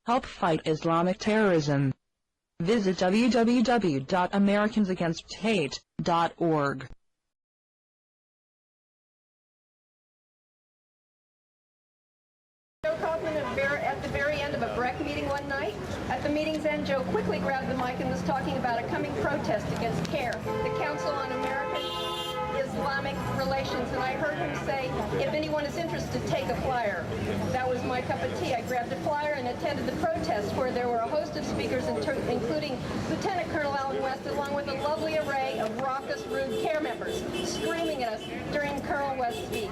Help fight Islamic terrorism. Visit www.americansagainst.hate.org. Joe Kaufman at the very end of a BREC meeting one night. At the meeting's end, Joe quickly grabbed the mic and was talking about a coming protest against CARE, the Council on American-Islamic Relations, and I heard him say, if anyone is interested, take a flyer. That was my cup of tea. I grabbed a flyer and attended the protest, where there were a host of speakers, including Lieutenant Colonel Allen West, along with a lovely array of raucous, rude CARE members, screaming at us during Colonel West's speech.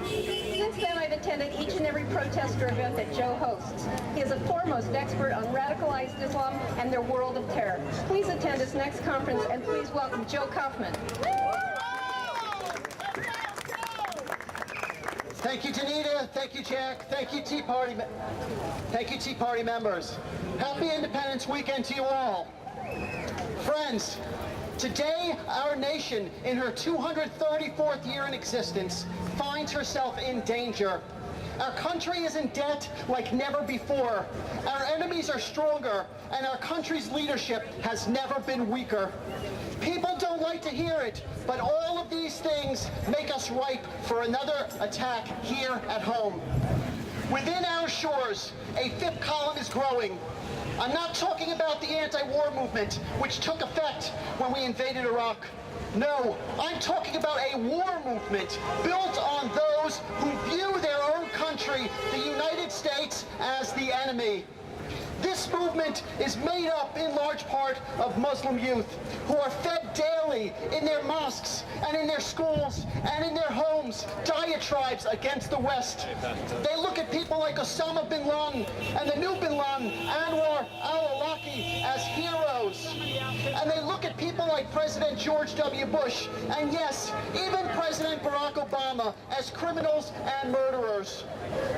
Since then, I've attended each and every protester event that Joe hosts. He is a foremost expert on radicalized Islam and their world of terror. Please attend his next conference, and please welcome Joe Kaufman. Thank you, Danita. Thank you, Jack. Thank you, Tea Party. Thank you, Tea Party members. Happy Independence Weekend to you all. Friends, today our nation, in her 234th year in existence, finds herself in danger. Our country is in debt like never before. Our enemies are stronger, and our country's leadership has never been weaker. People don't like to hear it, but all of these things make us ripe for another attack here at home. Within our shores, a fifth column is growing. I'm not talking about the anti-war movement, which took effect when we invaded Iraq. No, I'm talking about a war movement built on those who view their own country, the United States, as the enemy. This movement is made up in large part of Muslim youth who are fed daily in their mosques and in their schools and in their homes diatribes against the West. They look at people like Osama bin Laden and the new bin Laden, Anwar al-Awlaki, as heroes. And they look at people like President George W. Bush, and yes, even President Barack Obama, as criminals and murderers.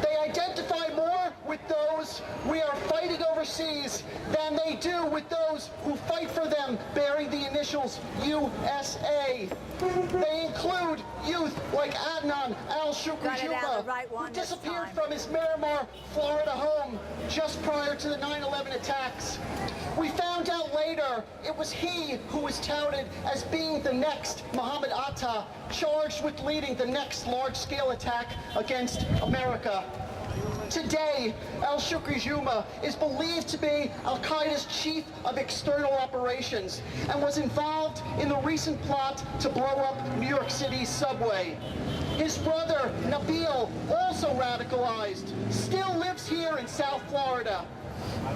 They identify more with those we are fighting overseas than they do with those who fight for them bearing the initials USA. They include youth like Adnan al-Shukri Juma, who disappeared from his Miramar, Florida home just prior to the 9/11 attacks. We found out later it was he who was touted as being the next Muhammad Atta, charged with leading the next large-scale attack against America. Today, al-Shukri Juma is believed to be Al-Qaeda's chief of external operations and was involved in the recent plot to blow up New York City's subway. His brother, Nabil, also radicalized, still lives here in South Florida.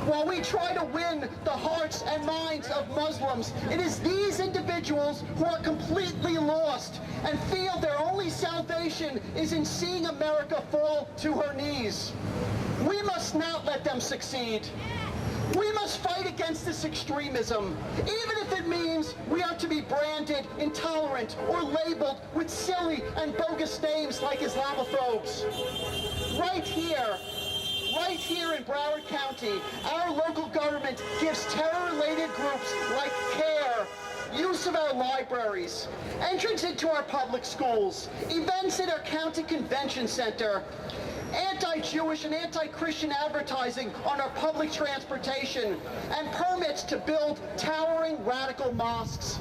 While we try to win the hearts and minds of Muslims, it is these individuals who are completely lost and feel their only salvation is in seeing America fall to her knees. We must not let them succeed. We must fight against this extremism, even if it means we are to be branded intolerant or labeled with silly and bogus names like Islamophobes. Right here in Broward County, our local government gives terror-related groups like CARE use of our libraries, entrance into our public schools, events at our county convention center, anti-Jewish and anti-Christian advertising on our public transportation, and permits to build towering radical mosques.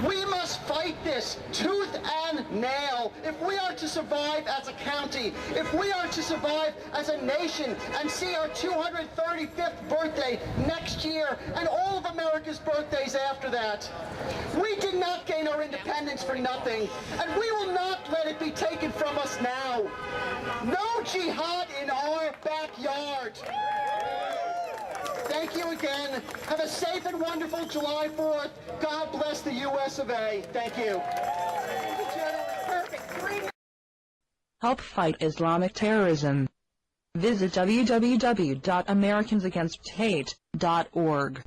We must fight this tooth and nail if we are to survive as a county, if we are to survive as a nation and see our 235th birthday next year and all of America's birthdays after that. We did not gain our independence for nothing, and we will not let it be taken from us now. No jihad in our backyard. Thank you again. Have a safe and wonderful July 4th. God bless the US of A. Thank you. Help fight Islamic terrorism. Visit www.americansagainst.hate.org.